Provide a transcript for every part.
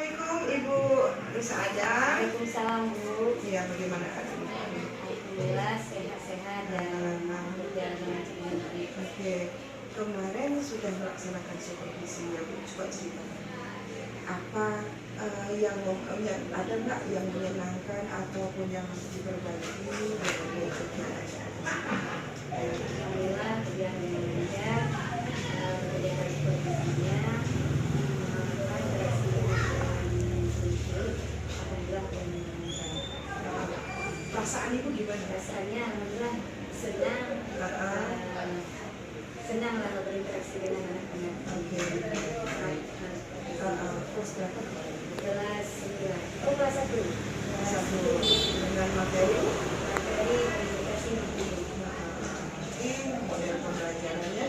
Assalamualaikum Ibu Nisa Ada. Waalaikumsalam Bu. Iya, bagaimana keadaan? Alhamdulillah sehat-sehat dan berjalan dengan lancar. Oke, kemarin sudah melaksanakan supervisi ya Bu, coba ceritakan apa yang ada nggak yang menyenangkan ataupun yang harus diperbaiki dari kegiatan? Alhamdulillah berjalan dengan lancar. Kegiatan supervisinya alhamdulillah dengan lancar. Perasaan Ibu gimana? Rasanya alhamdulillah senang. Senang lah berinteraksi dengan anak-anak. Oke. Kelas berapa? Kelas 9. Oh, kelas 1. Kelas 1 dengan materi komunikasi multimedia. ini model pembelajarannya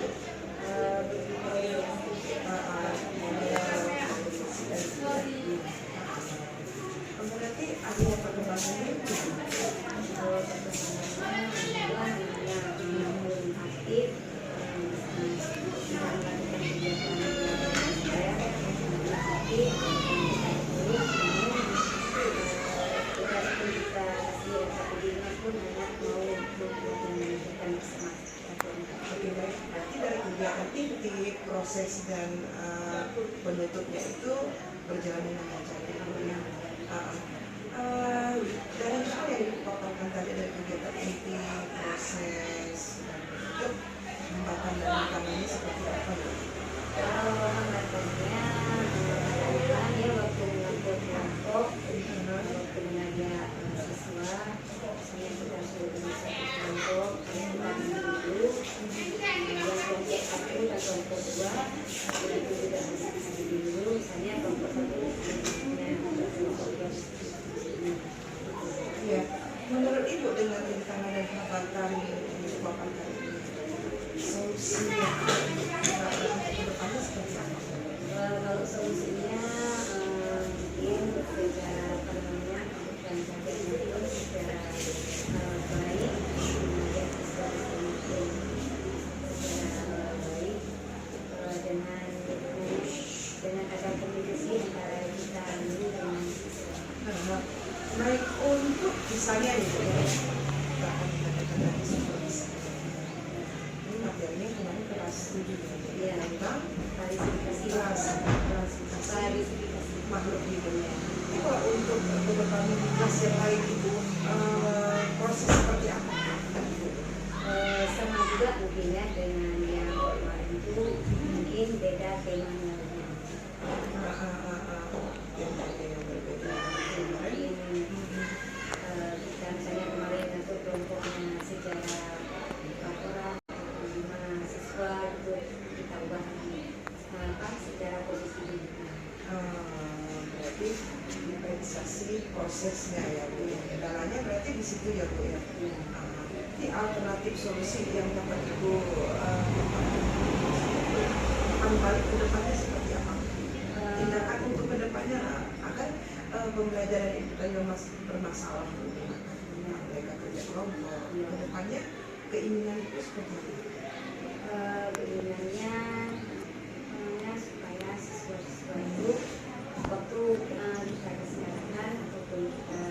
berarti adanya perkembangan itu Aktif berarti dari kegiatan inti proses dan penutupnya itu berjalan dengan lancar. Dari hal yang dipaparkan tadi dari kegiatan inti proses dan penutup, hambatan dan tantangannya seperti apa? kalau hambatannya ya waktu mengatur kelompok, waktu mengajak siswa, misalnya kita suruh satu kelompok, kemudian dulu, kemudian kelompok 1 dan kelompok 2, itu juga diskusi dulu, misalnya kelompok 1 diskusinya kelompok 2 diskusinya. Ya, menurut Ibu dengan rintangan dan hambatan yang dipaparkan ini, solusinya ke depannya seperti apa? Kalau solusinya mungkin secara apa namanya dan sampai nanti secara baik mengajak siswa secara baik dengan ada komunikasi antara kita guru dengan siswa. Baik untuk misalnya nih, kita akan mengadakan lagi supervisi. Ini materinya kemarin kelas 7 ya, tentang klasifikasi makhluk hidup. Jadi kalau untuk kedepannya di kelas yang lain itu proses seperti apa? Sama juga mungkin ya dengan yang kemarin itu mungkin beda temanya. Yang berbeda. Mungkin kita misalnya kemarin untuk kelompoknya sejarah laporan mahasiswa itu kita ubah secara posisi hidup. Berarti diferensiasi prosesnya ya Bu. Kendalanya berarti di situ ya Bu ya. Ini alternatif solusi yang dapat Ibu balik ke depannya seperti apa? Tindakan untuk ke depannya agar pembelajaran itu kan yang masih bermasalah mereka kerja kelompok. Ke depannya keinginan itu seperti apa? Keinginannya supaya siswa-siswa itu waktu kita kesehatan ataupun kita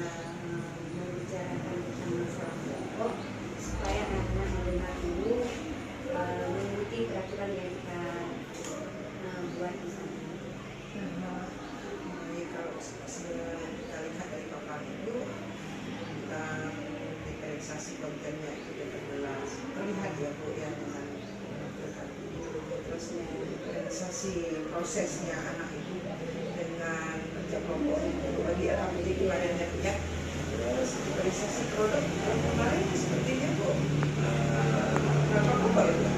membicarakan tentang masalah kelompok supaya anak-anak mendengar dulu mengikuti peraturan yang kita buat di sana. Kalau kita lihat dari paparan itu kita diferensiasi kontennya itu dengan jelas terlihat ya Bu ya dengan terus diferensiasi prosesnya anak itu dengan kerja kelompok itu bagi LHPD kemarin ya. Terus diferensiasi produk kemarin sepertinya Bu berapa kelompok ya Bu?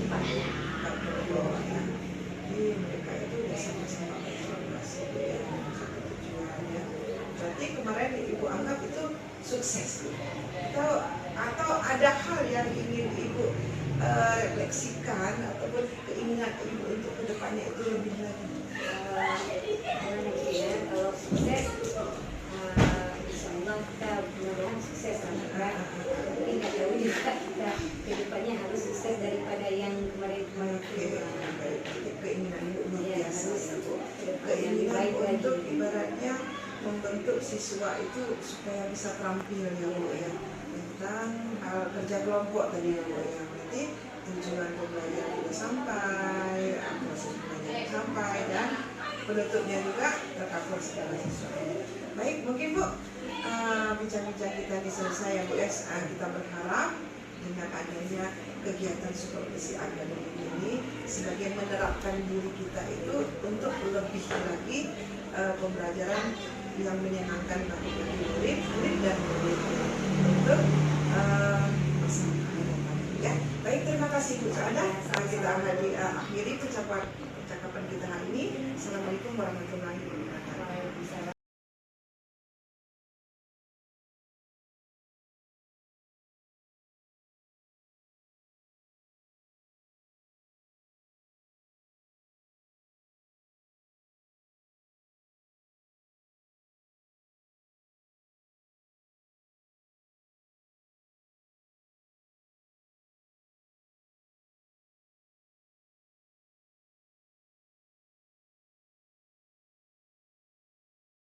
4 kelompok ya. Jadi mereka itu bersama-sama berkolaborasi ya, satu tujuannya. Berarti kemarin Ibu anggap itu sukses atau ada hal yang ingin Ibu refleksikan ataupun keinginan Ibu untuk kedepannya itu lebih lagi? Kalau sukses, insya Allah kita mudah-mudahan sukses kan. Tapi nggak jauh juga kita kedepannya harus sukses daripada yang kemarin-kemarin. Keinginan Ibu luar biasa ya Bu. Keinginan untuk siswa itu supaya bisa terampil ya Bu ya, tentang hal kerja kelompok tadi ya Bu ya. Berarti tujuan pembelajaran sudah sampai, proses pembelajaran sampai, dan penutupnya juga tercover segala sesuatu. Baik, mungkin Bu, bincang-bincang kita ini selesai ya Bu ya. Kita berharap dengan adanya kegiatan supervisi akademik ini sebagai menerapkan diri kita itu untuk lebih lagi pembelajaran yang menyenangkan bagi murid dan murid untuk masa hadapan ya. Baik, terima kasih Bu Saada. Kita akhiri percakapan kita hari ini. Assalamualaikum warahmatullahi wabarakatuh.